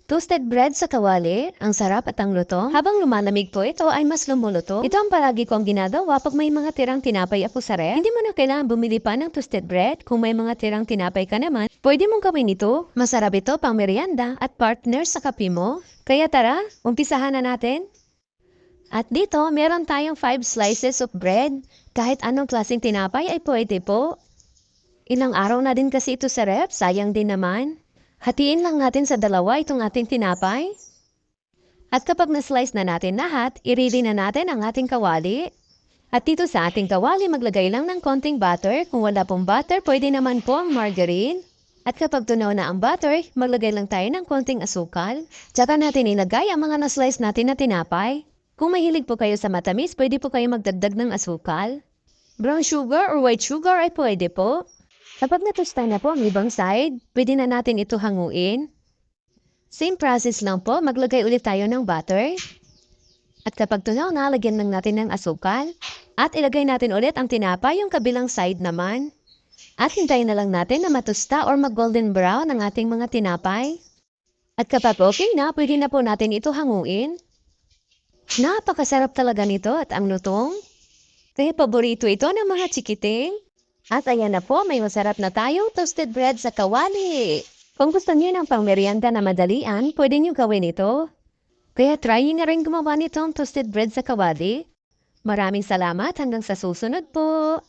Toasted bread sa kawali, ang sarap at ang lutong. Habang lumalamig po ito ay mas lumuluto. Ito ang palagi kong ginagawa pag may mga tirang tinapay ako sa ref. Hindi mo na kailangan bumili pa ng toasted bread. Kung may mga tirang tinapay ka naman, pwede mong gawin ito. Masarap ito pang merienda at partner sa kape mo. Kaya tara, umpisahan na natin. At dito, meron tayong 5 slices of bread. Kahit anong klaseng tinapay ay pwede po. Ilang araw na din kasi ito sa ref, sayang din naman. Hatiin lang natin sa dalawa itong ating tinapay. At kapag na-slice na natin lahat, i-ready na natin ang ating kawali. At dito sa ating kawali, maglagay lang ng konting butter. Kung wala pong butter, pwede naman po ang margarine. At kapag tunaw na ang butter, maglagay lang tayo ng konting asukal. Tsaka natin ilagay ang mga na-slice natin na tinapay. Kung mahilig po kayo sa matamis, pwede po kayo magdagdag ng asukal. Brown sugar or white sugar ay pwede po. Kapag natusta na po ang ibang side, pwede na natin ito hanguin. Same process lang po, maglagay ulit tayo ng butter. At kapag tunaw na, lagyan lang natin ng asukal. At ilagay natin ulit ang tinapay yung kabilang side naman. At hintayin na lang natin na matusta or mag-golden brown ang ating mga tinapay. At kapag okay na, pwede na po natin ito hanguin. Napakasarap talaga nito at ang lutong. Kaya paborito ito ng mga chikiting. At ayan na po, may masarap na tayong toasted bread sa kawali. Kung gusto niyo ng pangmerienda na madalian, pwede niyo gawin ito. Kaya try niyo na rin gumawa nitong toasted bread sa kawali. Maraming salamat hanggang sa susunod po.